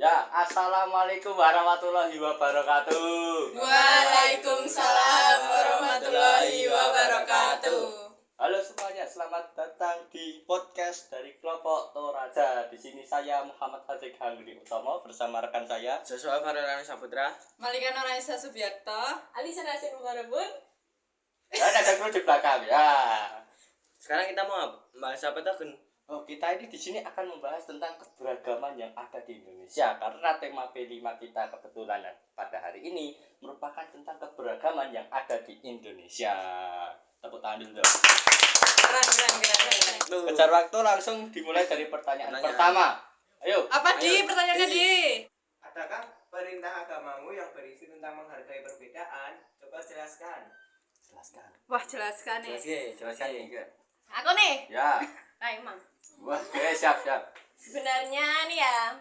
Ya, assalamualaikum warahmatullahi wabarakatuh. Waalaikumsalam warahmatullahi wabarakatuh. Halo semuanya, selamat datang di podcast dari kelompok Toraja. Di sini saya Muhammad Hazik Hanggri Utomo bersama rekan saya Joshua Farelani Saputra, Malika Nuraisa Subiakto, Alisa Nasin Mukarabun. dan ada kru di belakang. Ya. sekarang kita mau bahas apa tuh, Gun? Oh, kita ini di sini akan membahas tentang keberagaman yang ada di Indonesia karena tema P5 kita kebetulan pada hari ini merupakan tentang keberagaman yang ada di Indonesia. Tepuk tangan dulu. keren. Kejar waktu langsung dimulai dari pertanyaan pertama. Ayo. Apa di pertanyaannya di? Adakah perintah agamamu yang berisi tentang menghargai perbedaan? Coba jelaskan. Jelaskan. Wah jelaskan nih. Jelaskan ya. Aku nih. Ya. Nah, emang. Wah, oke, siap. Sebenarnya nih ya,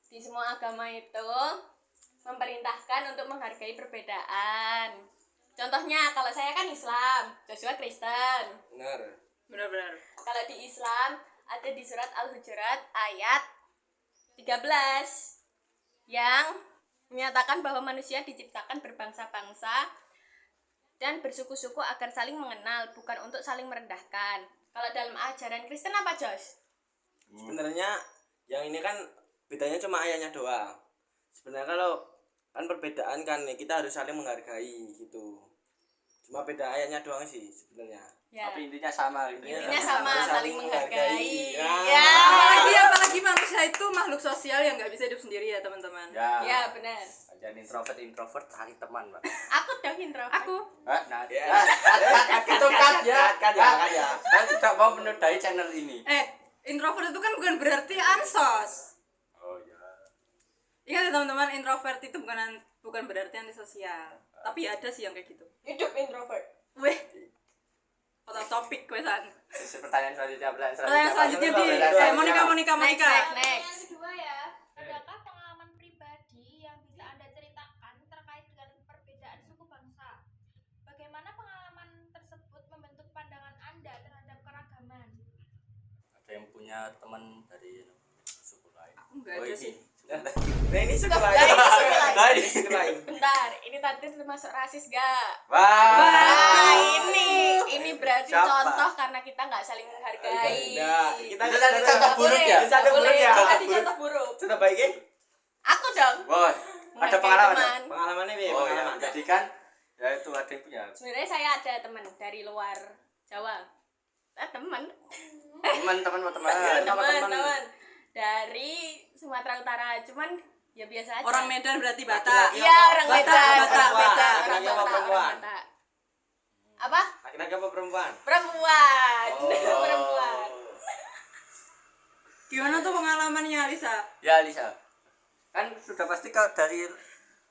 di semua agama itu memerintahkan untuk menghargai perbedaan. Contohnya kalau saya kan Islam, Joshua Kristen. Benar. Kalau di Islam ada di surat Al-Hujurat ayat 13 yang menyatakan bahwa manusia diciptakan berbangsa-bangsa dan bersuku-suku agar saling mengenal, bukan untuk saling merendahkan. Kalau dalam ajaran Kristen apa, Josh? Sebenarnya yang ini kan bedanya cuma ayatnya doang. Sebenarnya kalau kan perbedaan kan kita harus saling menghargai gitu. Cuma beda ayatnya doang sih sebenarnya. Ya. Tapi intinya sama gitu. Intinya sama, saling menghargai. Ya. Apalagi manusia itu makhluk sosial yang nggak bisa hidup sendiri ya teman-teman. Ya, benar. Jangan introvert cari teman, Pak. Aku dong introvert. Aku. Nah, Ya. itu kan ya. Cut ya. Saya tidak mau menodai channel ini. Introvert itu kan bukan berarti ansos. Oh ya. Ingat ya teman-teman, introvert itu bukan berarti antisosial. Tapi ada sih yang kayak gitu. Hidup introvert. Weh. Otak topik wesan. Pertanyaan selanjutnya. Pertanyaan selanjutnya di Monica. Next. Yang kedua ya, adakah pengalaman pribadi yang bisa Anda ceritakan terkait dengan perbedaan suku bangsa? Bagaimana pengalaman tersebut membentuk pandangan Anda terhadap keragaman? Ada yang punya teman dari suku lain? Aku nggak ada sih. Nah ini suku lain. Nah, ini Suku lain. Bentar, ini tadi termasuk rasis gak? Wah. Nah, ini berarti Siapa? contoh karena kita nggak saling menghargai. Nah, kita Itu tadi contoh buruk ya? Contoh buruk ya? Tadi contoh buruk. Contoh baiknya? Aku dong. Wah, ada Menghargai pengalaman. teman. Pengalamannya nih, Oh ya, pengalaman. jadi kan ya itu ada yang punya Sebenarnya saya ada teman dari luar Jawa. Teman dari Sumatera Utara. Cuman ya biasa aja. Orang Medan berarti Batak. Iya, orang Medan. Batak. Laki-laki apa Orang perempuan? Batak. Apa? Laki-laki apa perempuan? Perempuan. Oh. Perempuan. Gimana tuh pengalamannya Lisa? Ya Lisa, kan sudah pasti kalau dari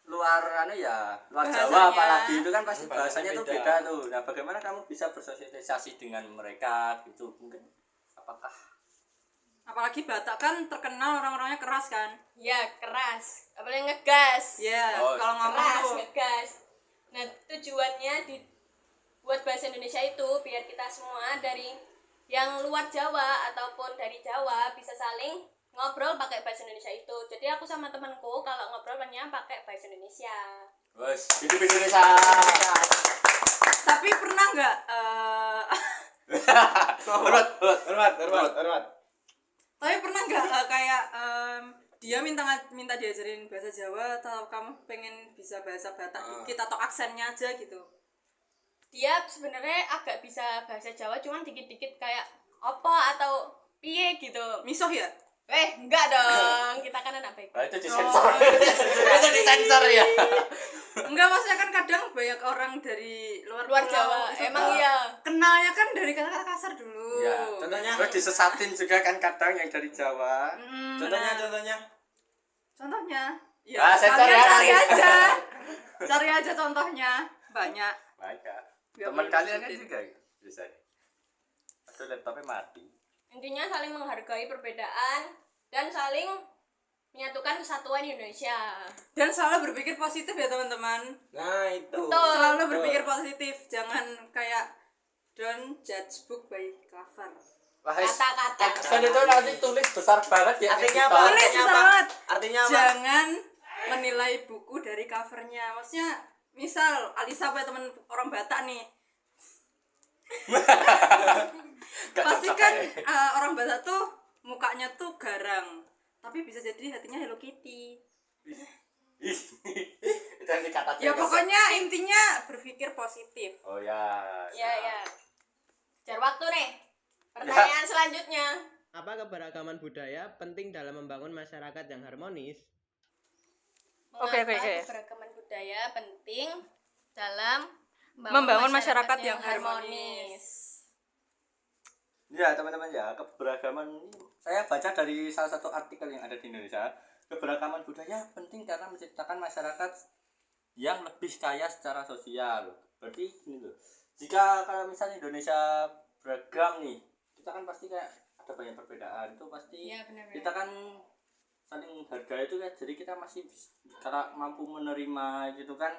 luar luar Jawa Bahasanya. apalagi itu kan pasti bahasanya Bahasanya tuh beda. beda tuh. Nah, bagaimana kamu bisa bersosialisasi dengan mereka gitu? Mungkin apakah Apalagi Batak kan terkenal orang-orangnya keras kan? Ya, keras. Apalagi ngegas. Iya, Oh, kalau ngomong Keras, tuh ngegas. Nah, tujuannya buat bahasa Indonesia itu biar kita semua dari yang luar Jawa ataupun dari Jawa bisa saling ngobrol pakai bahasa Indonesia itu. Jadi aku sama temanku kalau ngobrolnya pakai bahasa Indonesia. Bos, hidup Indonesia. tapi pernah nggak Hormat. tapi pernah nggak kayak dia minta diajarin bahasa Jawa atau kamu pengen bisa bahasa Batak dikit atau aksennya aja gitu? Dia sebenarnya agak bisa bahasa Jawa cuman dikit-dikit kayak apa atau piye gitu. Misuh ya? Enggak dong. Kita kan anak baik. Nah, itu disensor. Itu disensor ya. Enggak, maksudnya kan kadang banyak orang dari luar Luar pulau Jawa. itu Emang kan iya. kenalnya kan dari kata-kata kasar dulu. Ya, Contohnya? terus disesatin juga kan kadang yang dari Jawa. Contohnya. Contohnya ya Ah, sensor kalian ya. cari aja. Cari aja contohnya. Banyak. Baik. Ya, Teman boleh kalian kan disebutin. juga bisa. Atau laptopnya mati. Intinya saling menghargai perbedaan dan saling menyatukan kesatuan Indonesia. Dan selalu berpikir positif ya teman-teman. Nah itu. Betul. Selalu Betul. berpikir positif, jangan kayak don't judge book by cover. Kata-kata. Kan itu nanti tulis besar banget ya. Artinya editor. apa? Tulis Artinya besar apa? banget. Artinya apa? Jangan menilai buku dari covernya. Maksudnya misal Alisa punya teman orang Batak nih, Gak pasti cocok kan kayak. orang Batak tuh mukanya tuh garang, tapi bisa jadi hatinya Hello Kitty. Ih, itu yang dikata Ya cewek. pokoknya intinya berpikir positif. Oh ya. Ya. Jar waktu nih. Pertanyaan selanjutnya. Apa keberagaman budaya penting dalam membangun masyarakat yang harmonis? Oke. Mengapa keberagaman budaya penting dalam Membangun masyarakat yang harmonis. Ya teman-teman ya, keberagaman ini saya baca dari salah satu artikel yang ada di Indonesia. Keberagaman budaya penting karena menciptakan masyarakat yang lebih kaya secara sosial. Berarti gini loh, jika kalau misalnya Indonesia beragam nih, kita kan pasti kayak ada banyak perbedaan. Itu pasti Iya, benar-benar. kita kan saling hargai itu kan, jadi kita masih kalau mampu menerima gitu kan,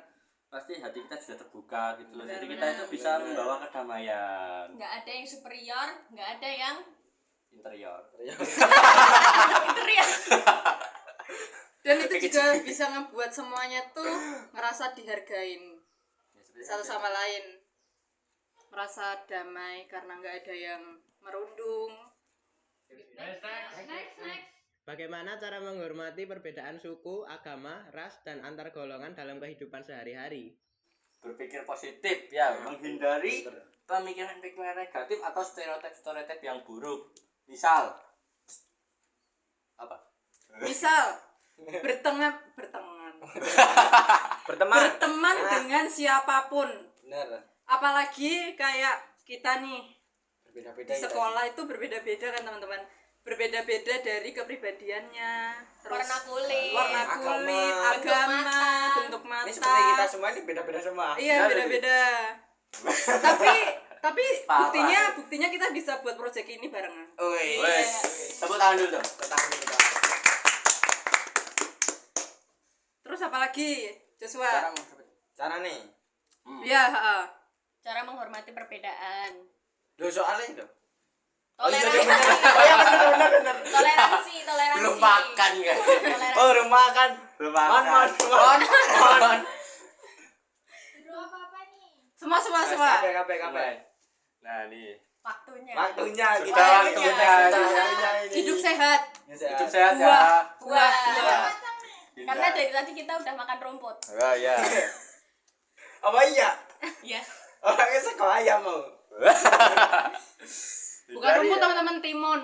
pasti hati kita juga terbuka gitu loh. Jadi kita itu bisa membawa kedamaian. Nggak ada yang superior, nggak ada yang Interior. interior. Dan itu juga bisa ngebuat semuanya tuh ngerasa dihargain satu sama lain, merasa damai karena nggak ada yang merundung. Next. Bagaimana cara menghormati perbedaan suku, agama, ras, dan antar golongan dalam kehidupan sehari-hari? Berpikir positif ya, menghindari pemikiran-pemikiran negatif atau stereotip-stereotip yang buruk. Misal apa? Misal berteman Berteman. dengan siapapun, Benar. apalagi kayak kita nih Berbeda-beda di sekolah itu berbeda-beda kan teman-teman, berbeda-beda dari kepribadiannya, terus Warna kulit. agama, bentuk mata. Ini seperti kita semua ini beda-beda semua. Iya, beda-beda. tapi buktinya kita bisa buat project ini barengan. Wes, tepuk tangan dulu dong. Terus apalagi Joshua? Cara nih. Ya, Cara menghormati perbedaan. Loh soalnya itu. Toleransi. benar. Toleransi. Belum makan kan? Toleransi. Oh, rumah kan. Belum makan. Mohon. Dulu apa nih? Semua. Kabeh. Nah, nih. Waktunya. Waktunya Sudah kita waktunya. Hidup sehat. Hidup sehat ya. Buah. Macam nih. Karena dari tadi kita udah makan rumput. Oh ya. Apa iya? Ya. Orangnya sekolah ayam mau. Bukan rumput teman-teman, timun.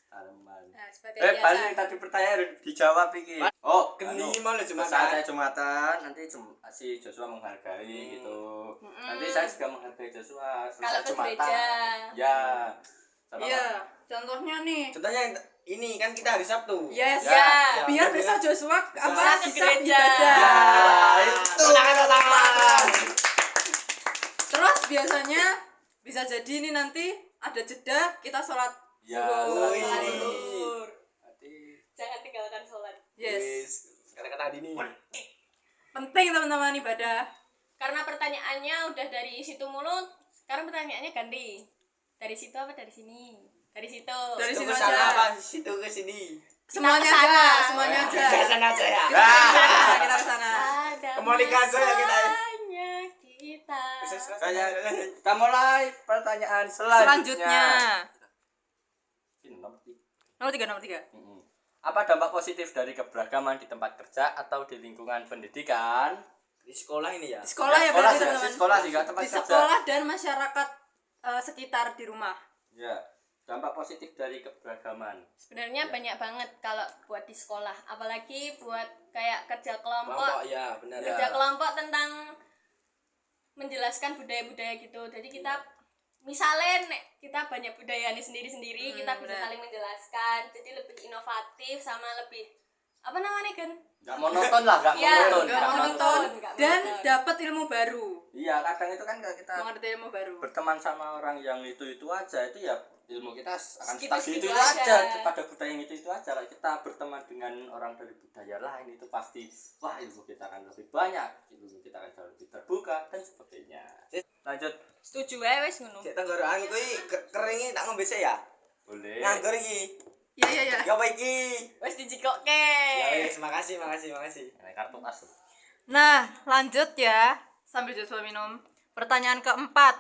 Tanaman. Nah, seperti Balik biasa. tadi pertanyaan udah dijawab iki. Oh, Geni anu. malah cuma Saat saya Jumatan, nanti si Joshua menghargai gitu. Nanti saya juga menghargai Joshua. Kalau Selesai ke Jumatan. gereja. Ya. Sama Iya, contohnya nih. Contohnya ini kan kita hari Sabtu. Yes. Ya. Biar besok Joshua Bisa ke gereja. ibadah. Itu tangan. Terus biasanya bisa jadi ini nanti ada jeda kita sholat Ya, zuhur. Zuhur. Nanti Jangan tinggalkan sholat. Yes. Sekarang tadi nih. Penting teman-teman ibadah. Karena pertanyaannya udah dari situ mulu, sekarang pertanyaannya ganti. Dari situ apa dari sini? Dari situ. Dari Situ situ ke sana aja. apa? Situ ke sini. Semuanya kesana. aja, semuanya aja. Ke sana aja ya. Kita kesana. Ada Kembali ke aja ya kita. masanya kita. kita mulai pertanyaan selanjutnya. Ini nomor tiga. Nomor 3. Apa dampak positif dari keberagaman di tempat kerja atau di lingkungan pendidikan? Di sekolah ini ya. Di sekolah ya berarti teman-teman. Sekolah juga tempat Di kerja. sekolah dan masyarakat sekitar di rumah. Ya, dampak positif dari keberagaman. Sebenarnya banyak banget kalau buat di sekolah, apalagi buat kayak kerja Kelompok kelompok. ya, benar. Ya. Kerja kelompok tentang menjelaskan budaya-budaya gitu. Jadi kita misalnya kita banyak budayanya sendiri-sendiri, kita bisa benar. saling menjelaskan. Jadi lebih inovatif sama lebih apa namanya kan? Nggak monoton lah, nggak Ya, monoton. nggak nggak monoton nggak dan monoton. dapat ilmu baru, Iya, kadang itu kan kalau kita mengerti ilmu baru. berteman sama orang yang itu aja, itu ya ilmu kita akan Segitu-segitu stuck itu aja aja. pada budaya yang itu aja. Kalau kita berteman dengan orang dari budaya lain itu pasti wah ilmu kita akan lebih banyak, ilmu kita akan jauh lebih terbuka dan sebagainya. Lanjut. Setuju wae wis ngono. Cek tenggorokan kuwi keringe tak ngombe sik ya. Boleh. Nganggur iki. Iya iya iya. Ya apa iki? Wis dijikokke. Ya wis, makasih. Ini kartu as. Nah, lanjut ya. Sambil Joshua minum. Pertanyaan keempat.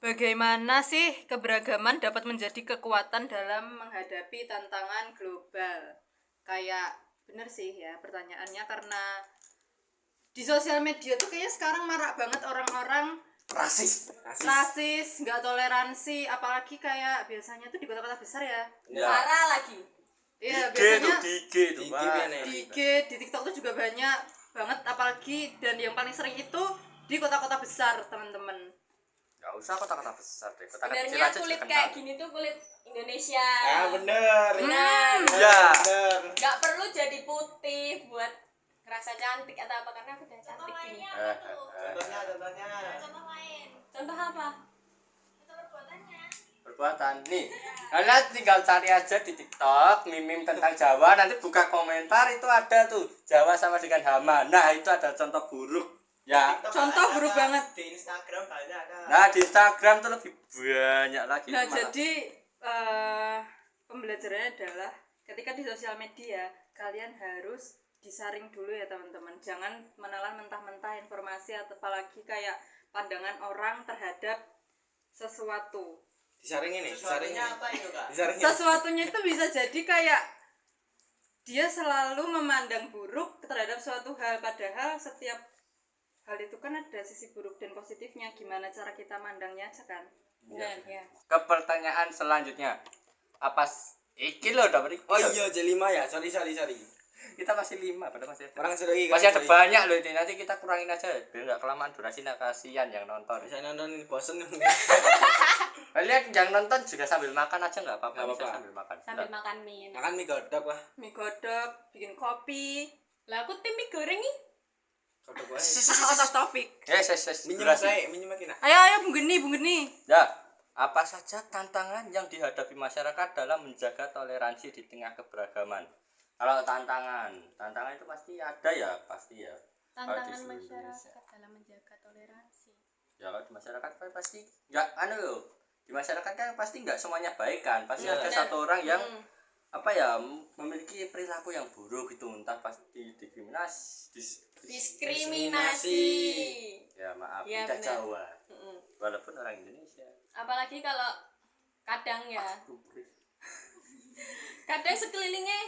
Bagaimana sih keberagaman dapat menjadi kekuatan dalam menghadapi tantangan global? Kayak bener sih ya pertanyaannya, karena di sosial media tuh kayaknya sekarang marak banget orang-orang Rasis. rasis, nggak toleransi, apalagi kayak biasanya tuh di kota-kota besar ya. Ya. Parah lagi. Iya, IG biasanya tuh, di IG tuh, Di Pak. IG biasanya. di IG, di TikTok tuh juga banyak banget, apalagi dan yang paling sering itu di kota-kota besar, teman-teman. Gak usah kota-kota besar deh. Kota kecil Sebenarnya aja kulit juga kayak kenal. gini tuh kulit Indonesia. Ya bener. Benar. Ya. Bener. Nggak perlu jadi putih buat ngerasa cantik atau apa, karena aku udah Contoh cantik gini. lainnya apa tuh? Contohnya. Contoh lain. Contoh apa? Contoh perbuatannya. Perbuatan nih. Kalian tinggal cari aja di TikTok meme tentang Jawa, nanti buka komentar itu ada tuh Jawa sama dengan hama. Nah, itu ada contoh buruk. Ya. TikTok Contoh ada, buruk Kak. banget. Di Instagram banyak ada. Nah, di Instagram tuh lebih banyak lagi. Nah, Malah. jadi pembelajarannya adalah ketika di sosial media kalian harus disaring dulu ya teman-teman. Jangan menelan mentah-mentah informasi atau apalagi kayak pandangan orang terhadap sesuatu. Disaring ini, disaring ini. Sesuatunya apa itu, Kak? Disaring ini. Sesuatunya itu bisa jadi kayak dia selalu memandang buruk terhadap suatu hal, padahal setiap hal itu kan ada sisi buruk dan positifnya. Gimana cara kita mandangnya aja kan? Benar ya. Ke pertanyaan selanjutnya. Iki loh udah beri. Oh iya, J5 ya. Sorry. Kita masih 5, padahal masih ada. Orang sudah lagi. Masih ada banyak loh ini. Nanti kita kurangin aja biar nggak kelamaan durasinya, kasihan yang nonton. Bisa nonton ini bosen. Kalian yang nonton juga sambil makan aja nggak apa-apa. Nggak Bisa apa-apa. sambil makan. Sambil Bentar. makan mie. Makan mie godok lah. Mie godok, bikin kopi. Lah aku tim mie goreng nih. Godok wae. Out of topic. Yes. Minjem Durasi. saya, minjem makin. Ayo Bung Geni. Ya, apa saja tantangan yang dihadapi masyarakat dalam menjaga toleransi di tengah keberagaman? Kalau tantangan itu pasti ada ya, pasti ya. Kalau di Tantangan seluruh masyarakat Indonesia. dalam menjaga toleransi. Ya kalau di masyarakat kan pasti nggak loh. Di masyarakat kan pasti nggak semuanya baik kan. Pasti Iya. ada Benar. satu orang yang Mm. apa ya memiliki perilaku yang buruk itu, entah pasti diskriminasi. Diskriminasi. Ya maaf, Ya, tidak benar. Jawa. Mm-mm. Walaupun orang Indonesia. Apalagi kalau kadang ya, kadang sekelilingnya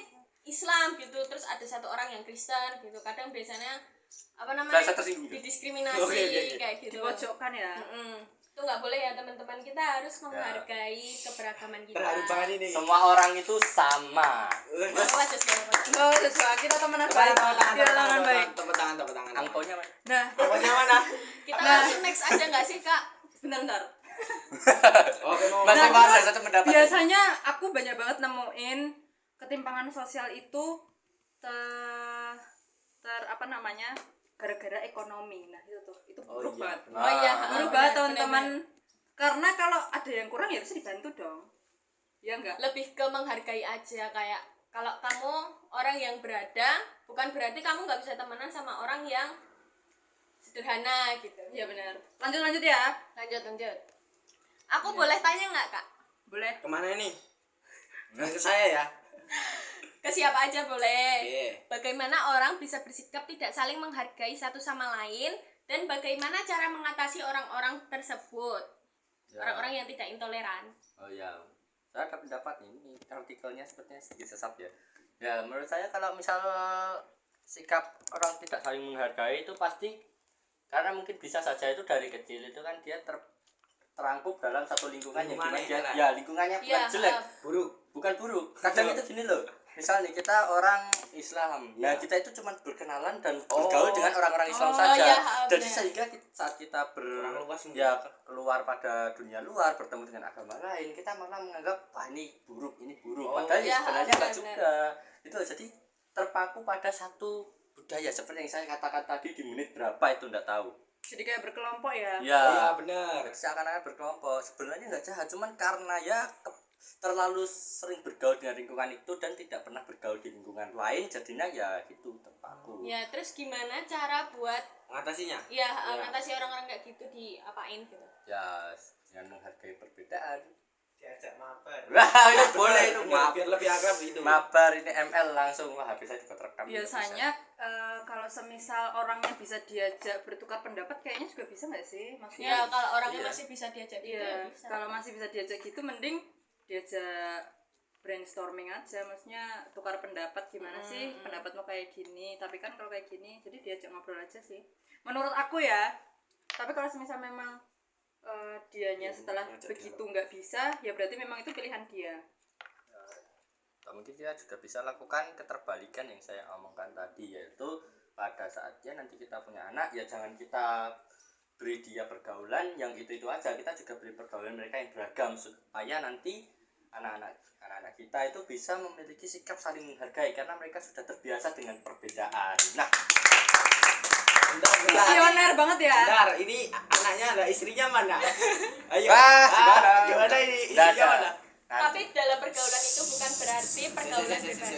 Islam gitu, terus ada satu orang yang Kristen gitu, kadang biasanya apa namanya Rasa tersinggung. didiskriminasi Oke. kayak gitu. Dipojokkan ya. Itu nggak boleh ya teman-teman, kita harus menghargai keberagaman kita. Terharu banget ini. Semua orang itu sama. Apa aja segala macam. Enggak sesuai, kita temenan baik. Kita temenan baik. Tepuk tangan. Angkonya mana? Nah, Angkonya mana? Kita langsung next aja nggak sih kak? bentar. Oke, mau. Masih Nah, ada terus satu pendapat. biasanya aku banyak banget nemuin ketimpangan sosial itu apa namanya, gara-gara ekonomi. Nah itu tuh, itu buruk iya. banget. Oh iya, Buruk banget teman-teman. Karena kalau ada yang kurang ya harus dibantu dong. Ya enggak? Lebih ke menghargai aja, kayak kalau kamu orang yang berada, bukan berarti kamu nggak bisa temenan sama orang yang sederhana gitu. Iya benar. Lanjut ya. Lanjut. Aku boleh tanya nggak kak? Boleh. Kemana ini? Ke saya ya. Ke siapa aja boleh. Oke. Bagaimana orang bisa bersikap tidak saling menghargai satu sama lain, dan bagaimana cara mengatasi orang-orang tersebut, Ya. orang-orang yang tidak intoleran. Oh ya, saya ada pendapat ini artikelnya sepertinya sedikit sesat ya. Ya menurut saya kalau misal sikap orang tidak saling menghargai itu pasti karena mungkin bisa saja itu dari kecil itu kan dia terangkup dalam satu lingkungan yang Lingkungannya dimana dia jelek. ya lingkungannya bukan Iya, jelek, Buruk. bukan buruk. Kadang itu gini loh. Misal nih kita orang Islam, nah Ya. kita itu cuma berkenalan dan bergaul dengan orang-orang Islam Oh, saja. iya, Jadi benar. sehingga saat kita Kurang luas mungkin. ya keluar pada dunia luar bertemu dengan agama lain, kita malah menganggap wah ini buruk. Oh, Padahal iya, sebenarnya enggak benar. juga. Itu jadi terpaku pada satu budaya seperti yang saya katakan tadi di menit berapa itu enggak tahu. Jadi kayak berkelompok ya. Ya, Iya benar. seakan-akan berkelompok. Sebenarnya nggak jahat, cuman karena ya terlalu sering bergaul dengan lingkungan itu dan tidak pernah bergaul di lingkungan lain, jadinya ya gitu terpaku. Ya, terus gimana cara buat Mengatasinya. ya Ya. ngatasi orang-orang kayak gitu diapain gitu? Ya, dengan menghargai perbedaan. Diajak mabar. Wah, ini boleh itu Benar, biar lebih akrab itu. mabar ini ML langsung. Wah, habis saya juga terekam. Biasanya kalau semisal orangnya bisa diajak bertukar pendapat kayaknya juga bisa nggak sih? Ya, Maksudnya kalau orangnya Iya. masih bisa diajak gitu ya iya, bisa. kalau masih bisa diajak gitu mending diajak brainstorming aja, maksudnya tukar pendapat gimana sih pendapatmu kayak gini, tapi kan kalau kayak gini jadi diajak ngobrol aja sih menurut aku ya. Tapi kalau semisal memang dianya setelah ngajak begitu nggak bisa, ya berarti memang itu pilihan dia. Atau mungkin kita juga bisa lakukan keterbalikan yang saya omongkan tadi, yaitu pada saatnya nanti kita punya anak, ya jangan kita beri dia pergaulan yang itu aja, kita juga beri pergaulan mereka yang beragam supaya nanti anak-anak kita itu bisa memiliki sikap saling menghargai karena mereka sudah terbiasa dengan perbedaan. Nah, Bentar. Visioner banget ya. Bentar, ini anaknya ada, istrinya mana? Ayo. Wah, gimana? Gimana ini? Nggak Istrinya ada. mana? Tapi dalam pergaulan itu bukan berarti pergaulan bebas.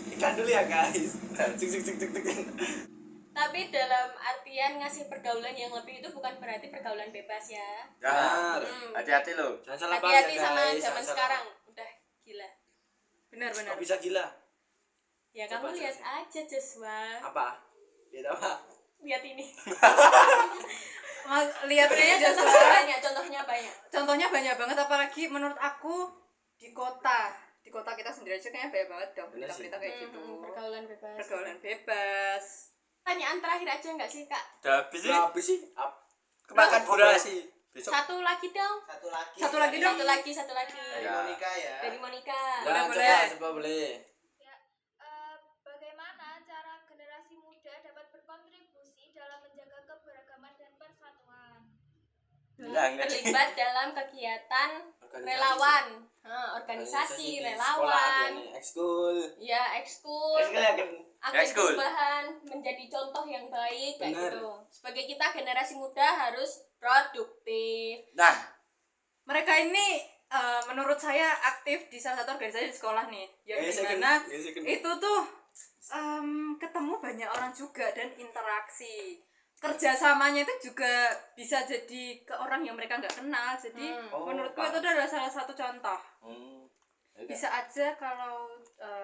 Ikan dulu ya guys. Cuk. Tapi dalam artian ngasih pergaulan yang lebih itu bukan berarti pergaulan bebas ya. Benar. hati-hati loh. Jangan salah paham Hati-hati ya sama guys. zaman Jangan salah- sekarang. Udah gila. Benar-benar. Kok bisa gila? Ya Coba kamu lihat jelasin. aja Joshua. Apa? Lihat apa? Lihat ini. Lihat aja Contohnya banyak, contohnya banyak. contohnya banyak banget, apalagi menurut aku di kota kita sendiri aja kayaknya banyak banget dong Bener sih. berita kayak gitu. Pergaulan bebas. Pergaulan bebas. Pertanyaan terakhir aja nggak sih kak? Udah habis sih. Apa sih? Kemakan durasi. Besok Satu lagi dong. Satu lagi. Satu lagi dong. Satu lagi. Dari Ya. Monica ya. Dari Monica. Nah, boleh. coba boleh. Ya, bagaimana cara generasi muda dapat berkontribusi dalam menjaga keberagaman dan persatuan? bilang Terlibat dalam kegiatan Organisasi. relawan, organisasi, di relawan, sekolah, di ekskul. ya ekskul, Ekskul ya kan. agen Ekskul. perubahan, menjadi contoh yang baik kayak Bener. gitu. Sebagai kita generasi muda harus produktif. Nah, Mereka ini menurut saya aktif di salah satu organisasi di sekolah nih, yang dimana itu tuh ketemu banyak orang juga dan interaksi. Kerjasamanya itu juga bisa jadi ke orang yang mereka nggak kenal. Jadi Oh, menurutku paham. itu adalah salah satu contoh. ya udah. Bisa aja kalau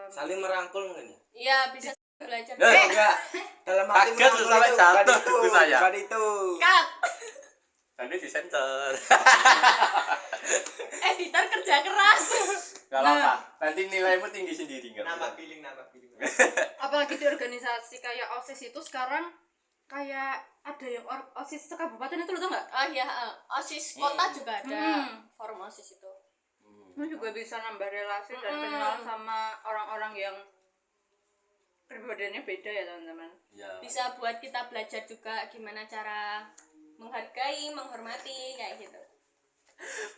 Saling merangkul mungkin ya? Iya bisa belajar. Enggak. Dalam arti Kaget merangkul sampai itu jatuh bukan itu, buku saya. bukan itu. Cut. Nanti disensor. Editor kerja keras. Gak apa-apa. Nanti nilaimu tinggi sendiri nggak Nambah apa-apa. billing, nambah billing. apalagi di organisasi kayak OSIS itu sekarang kayak ada yang OSIS kabupaten itu lo tau nggak? Oh iya, OSIS kota juga ada. Forum OSIS itu. Lu juga bisa nambah relasi dan kenal sama orang-orang yang kepribadiannya beda ya teman-teman. Ya. Bisa buat kita belajar juga gimana cara menghargai, menghormati kayak gitu.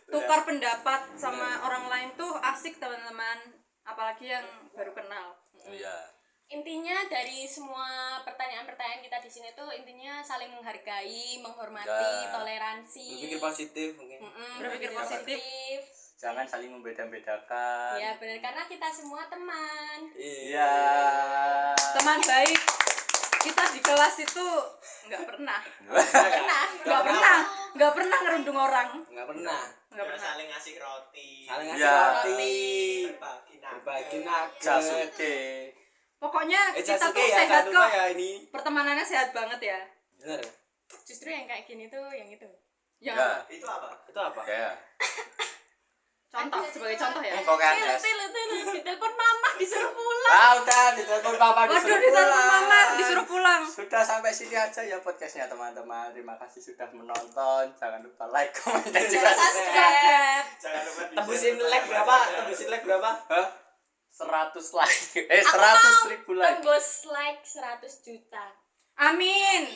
Tukar pendapat sama orang lain tuh asik teman-teman, apalagi yang baru kenal. Iya. Intinya dari semua pertanyaan-pertanyaan kita di sini tuh intinya saling menghargai, menghormati, Ya. toleransi. Berpikir positif mungkin. Berpikir positif. Jangan saling membeda-bedakan. Ya benar, karena kita semua teman. Iya. Teman baik. Kita di kelas itu nggak pernah ngerundung orang. Enggak pernah. Nggak Ya, pernah. saling ngasih roti. Saling ngasih Ya. roti. Berbagi nugget. Berbagi nugget. Jasuke. Pokoknya kita Jasuke tuh ya, sehat jangan lupa kok. ya ini. Pertemanannya sehat banget ya. Bener. Justru yang kayak gini tuh yang itu. Ya. Ya. Itu apa? Itu apa? Ya. Contoh sebagai contoh ya. Pokoknya Ditelepon mama disuruh pulang. Ah, udah ditelepon papa Waduh, disuruh ditelepon pulang. mama disuruh pulang. Sudah sampai sini aja ya podcastnya teman-teman. Terima kasih sudah menonton. Jangan lupa like, komen, dan juga Subscribe. Jangan lupa di- Tembusin like berapa? Tembusin like berapa? Hah? 100 like. 100.000 like. Tembus like 100 juta. Amin.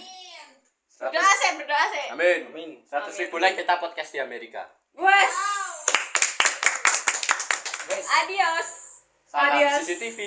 100. Berdoa sih. Amin. Amin. 100.000 like kita podcast di Amerika. Wes. Adios. Salam Adios. CCTV.